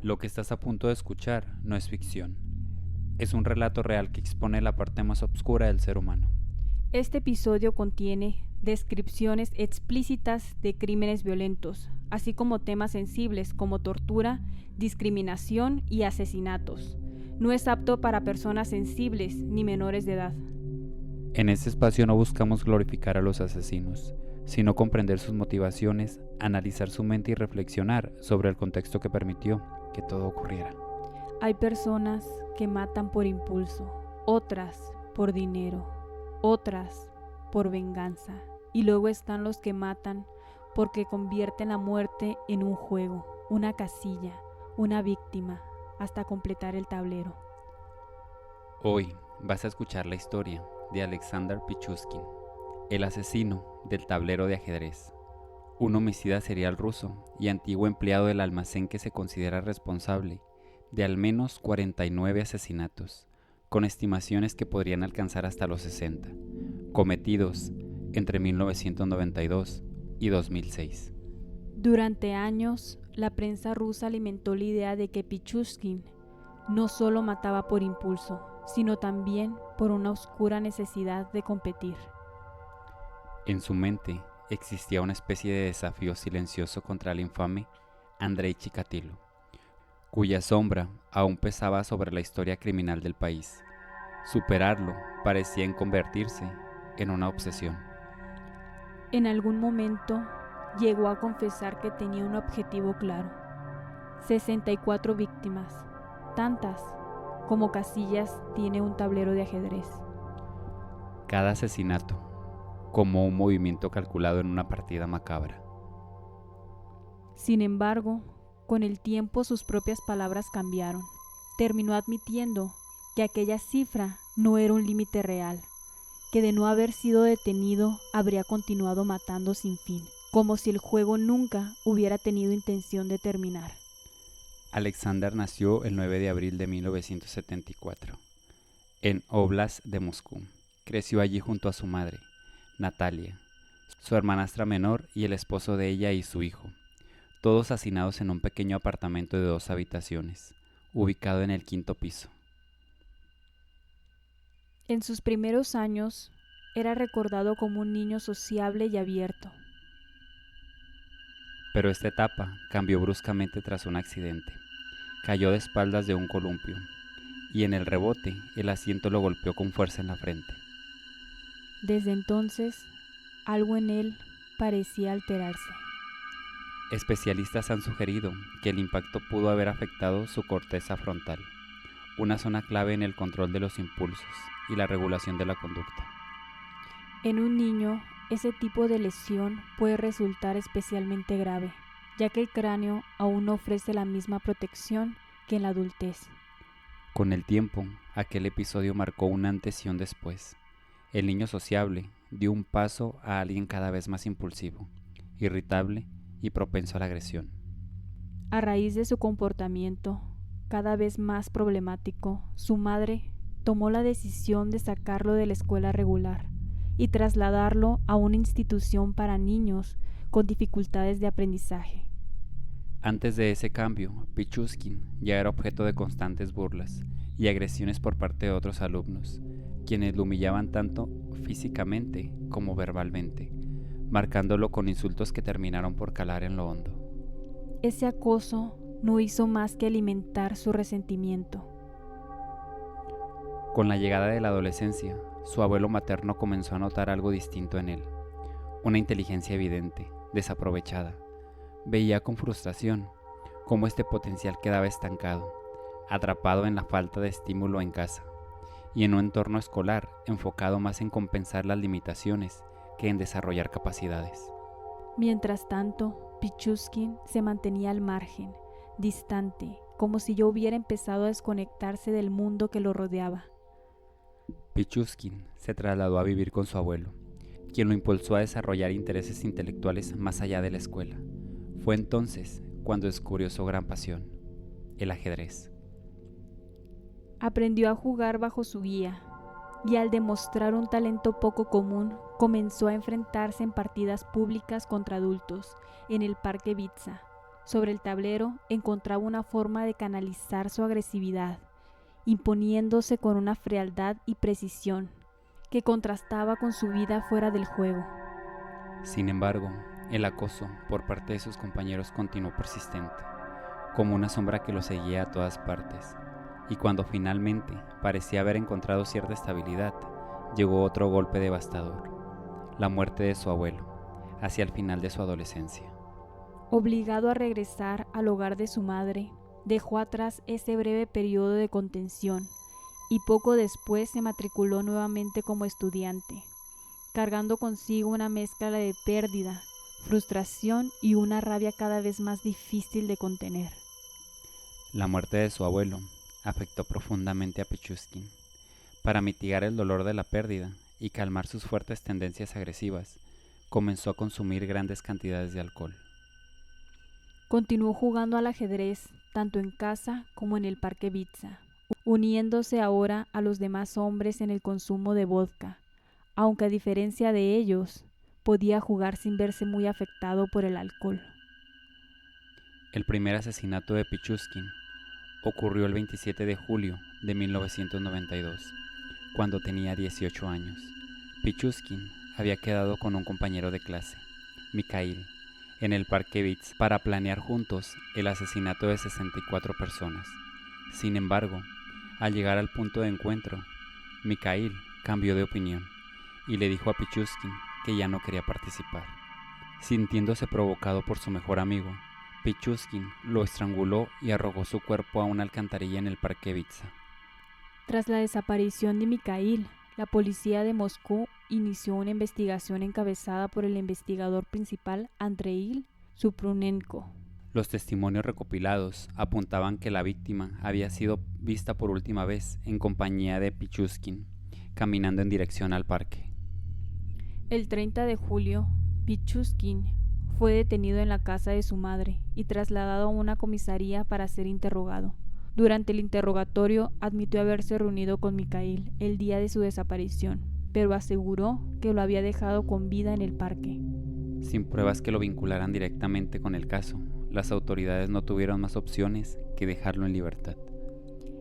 Lo que estás a punto de escuchar no es ficción. Es un relato real que expone la parte más oscura del ser humano. Este episodio contiene descripciones explícitas de crímenes violentos, así como temas sensibles como tortura, discriminación y asesinatos. No es apto para personas sensibles ni menores de edad. En este espacio no buscamos glorificar a los asesinos, sino comprender sus motivaciones, analizar su mente y reflexionar sobre el contexto que permitió que todo ocurriera. Hay personas que matan por impulso, otras por dinero, otras por venganza, y luego están los que matan porque convierten la muerte en un juego, una casilla, una víctima, hasta completar el tablero. Hoy vas a escuchar la historia de Alexander Pichuskin, el asesino del tablero de ajedrez, un homicida serial ruso y antiguo empleado del almacén que se considera responsable de al menos 49 asesinatos, con estimaciones que podrían alcanzar hasta los 60, cometidos entre 1992 y 2006. Durante años, la prensa rusa alimentó la idea de que Pichuskin no solo mataba por impulso, sino también por una oscura necesidad de competir. En su mente existía una especie de desafío silencioso contra el infame Andrei Chikatilo, cuya sombra aún pesaba sobre la historia criminal del país. Superarlo parecía convertirse en una obsesión. En algún momento llegó a confesar que tenía un objetivo claro: 64 víctimas, tantas como casillas tiene un tablero de ajedrez. Cada asesinato, como un movimiento calculado en una partida macabra. Sin embargo, con el tiempo sus propias palabras cambiaron. Terminó admitiendo que aquella cifra no era un límite real, que de no haber sido detenido habría continuado matando sin fin, como si el juego nunca hubiera tenido intención de terminar. Alexander nació el 9 de abril de 1974, en Oblast de Moscú. Creció allí junto a su madre, Natalia, su hermanastra menor y el esposo de ella y su hijo, todos hacinados en un pequeño apartamento de 2 habitaciones, ubicado en el 5º piso. En sus primeros años, era recordado como un niño sociable y abierto. Pero esta etapa cambió bruscamente tras un accidente. Cayó de espaldas de un columpio, y en el rebote el asiento lo golpeó con fuerza en la frente. Desde entonces, algo en él parecía alterarse. Especialistas han sugerido que el impacto pudo haber afectado su corteza frontal, una zona clave en el control de los impulsos y la regulación de la conducta. En un niño, ese tipo de lesión puede resultar especialmente grave, ya que el cráneo aún no ofrece la misma protección que en la adultez. Con el tiempo, aquel episodio marcó un antes y un después. El niño sociable dio un paso a alguien cada vez más impulsivo, irritable y propenso a la agresión. A raíz de su comportamiento, cada vez más problemático, su madre tomó la decisión de sacarlo de la escuela regular y trasladarlo a una institución para niños con dificultades de aprendizaje. Antes de ese cambio, Pichuskin ya era objeto de constantes burlas y agresiones por parte de otros alumnos, quienes lo humillaban tanto físicamente como verbalmente, marcándolo con insultos que terminaron por calar en lo hondo. Ese acoso no hizo más que alimentar su resentimiento. Con la llegada de la adolescencia, su abuelo materno comenzó a notar algo distinto en él, una inteligencia evidente, desaprovechada. Veía con frustración cómo este potencial quedaba estancado, atrapado en la falta de estímulo en casa y en un entorno escolar enfocado más en compensar las limitaciones que en desarrollar capacidades. Mientras tanto, Pichuskin se mantenía al margen, distante, como si ya hubiera empezado a desconectarse del mundo que lo rodeaba. Pichuskin se trasladó a vivir con su abuelo, quien lo impulsó a desarrollar intereses intelectuales más allá de la escuela. Fue entonces cuando descubrió su gran pasión, el ajedrez. Aprendió a jugar bajo su guía y al demostrar un talento poco común, comenzó a enfrentarse en partidas públicas contra adultos en el Parque Vitsa. Sobre el tablero encontraba una forma de canalizar su agresividad, imponiéndose con una frialdad y precisión que contrastaba con su vida fuera del juego. Sin embargo, el acoso por parte de sus compañeros continuó persistente, como una sombra que lo seguía a todas partes, y cuando finalmente parecía haber encontrado cierta estabilidad, llegó otro golpe devastador, la muerte de su abuelo, hacia el final de su adolescencia. Obligado a regresar al hogar de su madre, dejó atrás ese breve periodo de contención y poco después se matriculó nuevamente como estudiante, cargando consigo una mezcla de pérdida, frustración y una rabia cada vez más difícil de contener. La muerte de su abuelo afectó profundamente a Pichuskin. Para mitigar el dolor de la pérdida y calmar sus fuertes tendencias agresivas, comenzó a consumir grandes cantidades de alcohol. Continuó jugando al ajedrez tanto en casa como en el Parque Vitsa, uniéndose ahora a los demás hombres en el consumo de vodka, aunque a diferencia de ellos, podía jugar sin verse muy afectado por el alcohol. El primer asesinato de Pichuskin ocurrió el 27 de julio de 1992, cuando tenía 18 años. Pichuskin había quedado con un compañero de clase, Mikhail, en el Parque Vitz para planear juntos el asesinato de 64 personas. Sin embargo, al llegar al punto de encuentro, Mikhail cambió de opinión y le dijo a Pichuskin que ya no quería participar. Sintiéndose provocado por su mejor amigo, Pichuskin lo estranguló y arrojó su cuerpo a una alcantarilla en el Parque Vitsa. Tras la desaparición de Mikhail, la policía de Moscú inició una investigación encabezada por el investigador principal Andrei Supronenko. Los testimonios recopilados apuntaban que la víctima había sido vista por última vez en compañía de Pichuskin, caminando en dirección al parque. El 30 de julio, Pichuskin fue detenido en la casa de su madre y trasladado a una comisaría para ser interrogado. Durante el interrogatorio admitió haberse reunido con Mikhail el día de su desaparición, pero aseguró que lo había dejado con vida en el parque. Sin pruebas que lo vincularan directamente con el caso, las autoridades no tuvieron más opciones que dejarlo en libertad.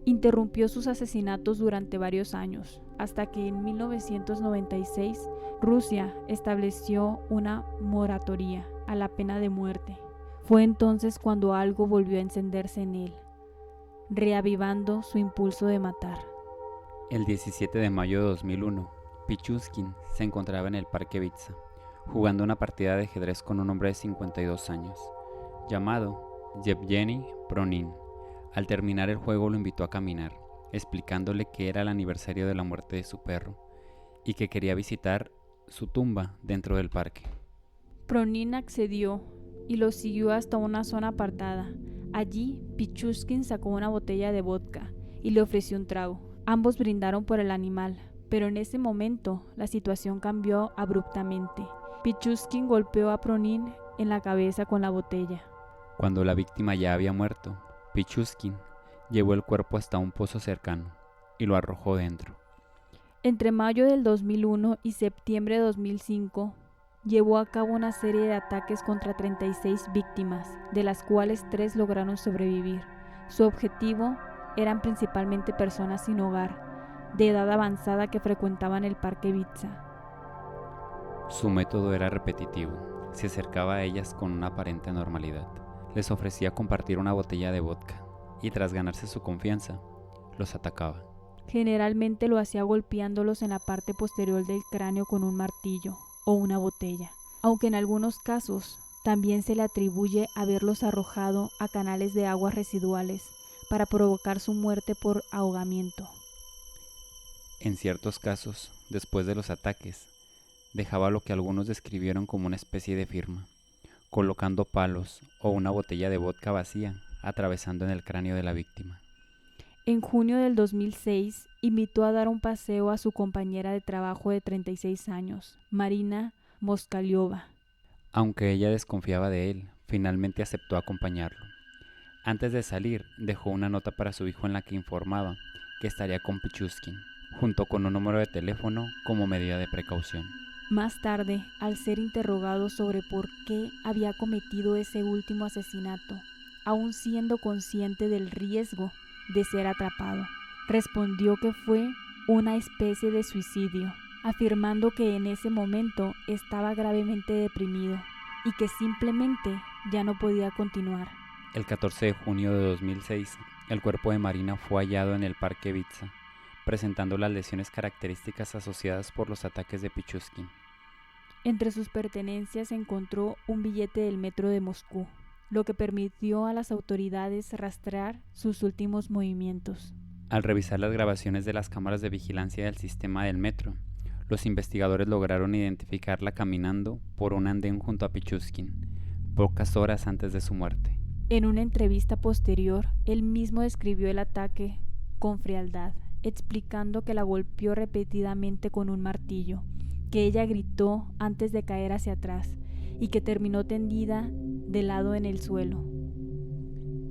Interrumpió sus asesinatos durante varios años, hasta que en 1996 Rusia estableció una moratoria a la pena de muerte. Fue entonces cuando algo volvió a encenderse en él, reavivando su impulso de matar. El 17 de mayo de 2001, Pichuskin se encontraba en el Parque Vitsa, jugando una partida de ajedrez con un hombre de 52 años, llamado Yevgeny Pronin. Al terminar el juego lo invitó a caminar, explicándole que era el aniversario de la muerte de su perro y que quería visitar su tumba dentro del parque. Pronin accedió y lo siguió hasta una zona apartada. Allí, Pichuskin sacó una botella de vodka y le ofreció un trago. Ambos brindaron por el animal, pero en ese momento la situación cambió abruptamente. Pichuskin golpeó a Pronin en la cabeza con la botella. Cuando la víctima ya había muerto, Pichuskin llevó el cuerpo hasta un pozo cercano y lo arrojó dentro. Entre mayo del 2001 y septiembre de 2005, llevó a cabo una serie de ataques contra 36 víctimas, de las cuales 3 lograron sobrevivir. Su objetivo eran principalmente personas sin hogar, de edad avanzada que frecuentaban el Parque Vitsa. Su método era repetitivo. Se acercaba a ellas con una aparente normalidad. Les ofrecía compartir una botella de vodka y tras ganarse su confianza, los atacaba. Generalmente lo hacía golpeándolos en la parte posterior del cráneo con un martillo o una botella, aunque en algunos casos también se le atribuye haberlos arrojado a canales de aguas residuales para provocar su muerte por ahogamiento. En ciertos casos, después de los ataques, dejaba lo que algunos describieron como una especie de firma, colocando palos o una botella de vodka vacía atravesando en el cráneo de la víctima. En junio del 2006, invitó a dar un paseo a su compañera de trabajo de 36 años, Marina Moskaliova. Aunque ella desconfiaba de él, finalmente aceptó acompañarlo. Antes de salir, dejó una nota para su hijo en la que informaba que estaría con Pichuskin, junto con un número de teléfono como medida de precaución. Más tarde, al ser interrogado sobre por qué había cometido ese último asesinato, aún siendo consciente del riesgo de ser atrapado, respondió que fue una especie de suicidio, afirmando que en ese momento estaba gravemente deprimido y que simplemente ya no podía continuar. El 14 de junio de 2006, el cuerpo de Marina fue hallado en el Parque Vitsa, presentando las lesiones características asociadas por los ataques de Pichuskin. Entre sus pertenencias se encontró un billete del metro de Moscú, lo que permitió a las autoridades rastrear sus últimos movimientos. Al revisar las grabaciones de las cámaras de vigilancia del sistema del metro, los investigadores lograron identificarla caminando por un andén junto a Pichuskin, pocas horas antes de su muerte. En una entrevista posterior, él mismo describió el ataque con frialdad, explicando que la golpeó repetidamente con un martillo, que ella gritó antes de caer hacia atrás y que terminó tendida de lado en el suelo.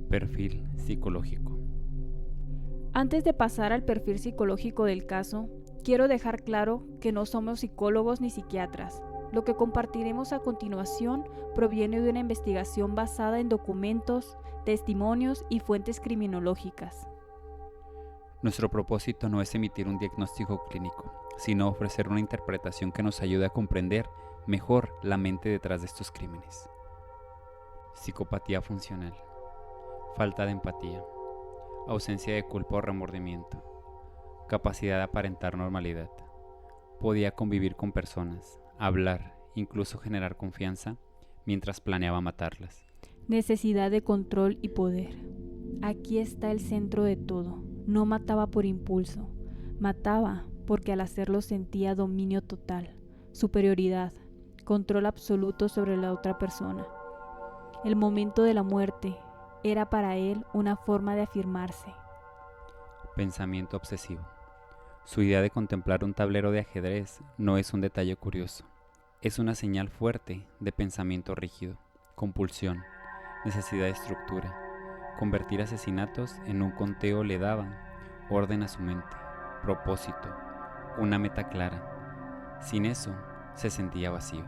Perfil psicológico. Antes de pasar al perfil psicológico del caso, quiero dejar claro que no somos psicólogos ni psiquiatras. Lo que compartiremos a continuación proviene de una investigación basada en documentos, testimonios y fuentes criminológicas. Nuestro propósito no es emitir un diagnóstico clínico, sino ofrecer una interpretación que nos ayude a comprender mejor la mente detrás de estos crímenes. Psicopatía funcional. Falta de empatía. Ausencia de culpa o remordimiento. Capacidad de aparentar normalidad. Podía convivir con personas, hablar, incluso generar confianza, mientras planeaba matarlas. Necesidad de control y poder. Aquí está el centro de todo. No mataba por impulso, mataba porque al hacerlo sentía dominio total, superioridad, control absoluto sobre la otra persona. El momento de la muerte era para él una forma de afirmarse. Pensamiento obsesivo. Su idea de contemplar un tablero de ajedrez no es un detalle curioso, es una señal fuerte de pensamiento rígido, compulsión, necesidad de estructura. Convertir asesinatos en un conteo le daba orden a su mente, propósito, una meta clara. Sin eso, se sentía vacío.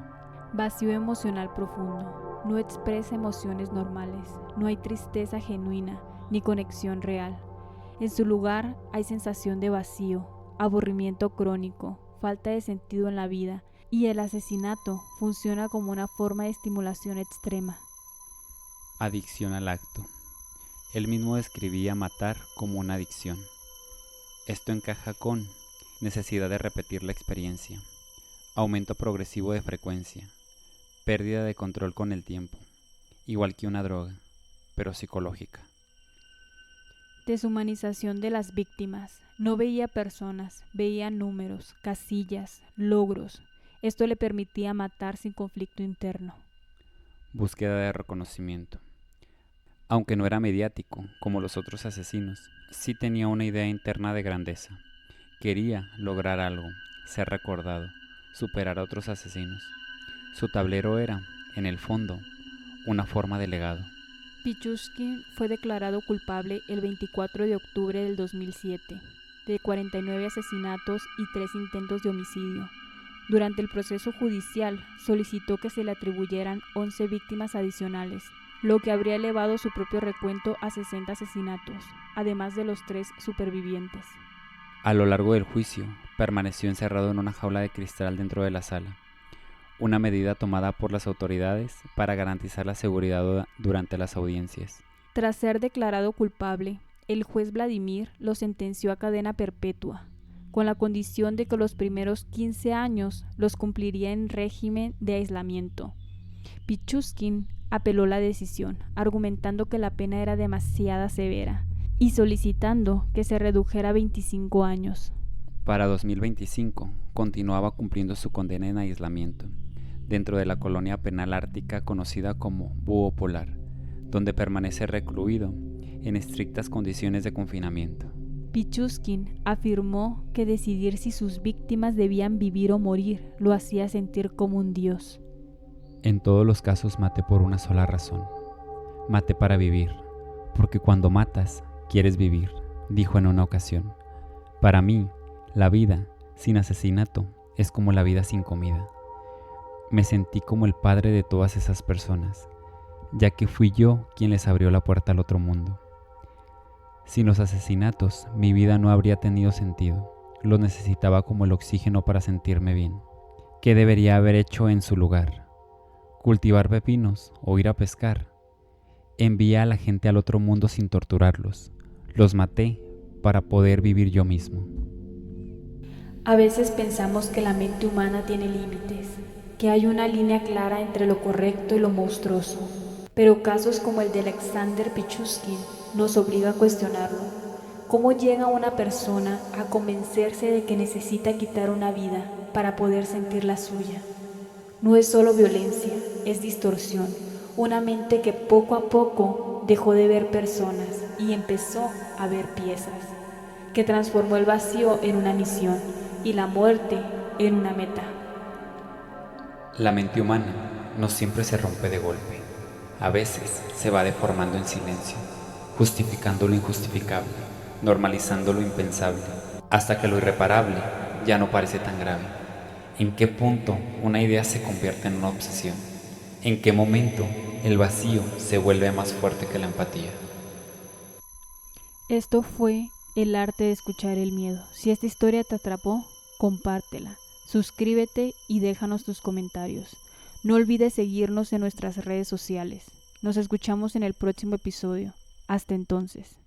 Vacío emocional profundo. No expresa emociones normales. No hay tristeza genuina ni conexión real. En su lugar hay sensación de vacío, aburrimiento crónico, falta de sentido en la vida, y el asesinato funciona como una forma de estimulación extrema. Adicción al acto. Él mismo describía matar como una adicción. Esto encaja con necesidad de repetir la experiencia, aumento progresivo de frecuencia, pérdida de control con el tiempo, igual que una droga, pero psicológica. Deshumanización de las víctimas. No veía personas, veía números, casillas, logros. Esto le permitía matar sin conflicto interno. Búsqueda de reconocimiento. Aunque no era mediático, como los otros asesinos, sí tenía una idea interna de grandeza. Quería lograr algo, ser recordado, superar a otros asesinos. Su tablero era, en el fondo, una forma de legado. Pichuskin fue declarado culpable el 24 de octubre del 2007, de 49 asesinatos y 3 intentos de homicidio. Durante el proceso judicial, solicitó que se le atribuyeran 11 víctimas adicionales, lo que habría elevado su propio recuento a 60 asesinatos, además de los 3 supervivientes. A lo largo del juicio, permaneció encerrado en una jaula de cristal dentro de la sala, una medida tomada por las autoridades para garantizar la seguridad durante las audiencias. Tras ser declarado culpable, el juez Vladimir lo sentenció a cadena perpetua, con la condición de que los primeros 15 años los cumpliría en régimen de aislamiento. Pichuskin apeló la decisión, argumentando que la pena era demasiado severa y solicitando que se redujera a 25 años. Para 2025, continuaba cumpliendo su condena en aislamiento, dentro de la colonia penal ártica conocida como Búho Polar, donde permanece recluido en estrictas condiciones de confinamiento. Pichuskin afirmó que decidir si sus víctimas debían vivir o morir lo hacía sentir como un dios. En todos los casos maté por una sola razón. Maté para vivir, porque cuando matas, quieres vivir, dijo en una ocasión. Para mí, la vida sin asesinato es como la vida sin comida. Me sentí como el padre de todas esas personas, ya que fui yo quien les abrió la puerta al otro mundo. Sin los asesinatos, mi vida no habría tenido sentido. Lo necesitaba como el oxígeno para sentirme bien. ¿Qué debería haber hecho en su lugar? ¿Cultivar pepinos o ir a pescar? Envié a la gente al otro mundo sin torturarlos. Los maté para poder vivir yo mismo. A veces pensamos que la mente humana tiene límites, que hay una línea clara entre lo correcto y lo monstruoso, pero casos como el de Alexander Pichuskin nos obliga a cuestionarlo. ¿Cómo llega una persona a convencerse de que necesita quitar una vida para poder sentir la suya? No es solo violencia, es distorsión, una mente que poco a poco dejó de ver personas y empezó a ver piezas, que transformó el vacío en una misión y la muerte en una meta. La mente humana no siempre se rompe de golpe. A veces se va deformando en silencio, justificando lo injustificable, normalizando lo impensable, hasta que lo irreparable ya no parece tan grave. ¿En qué punto una idea se convierte en una obsesión? ¿En qué momento el vacío se vuelve más fuerte que la empatía? Esto fue El arte de escuchar el miedo. Si esta historia te atrapó, compártela, suscríbete y déjanos tus comentarios. No olvides seguirnos en nuestras redes sociales. Nos escuchamos en el próximo episodio. Hasta entonces.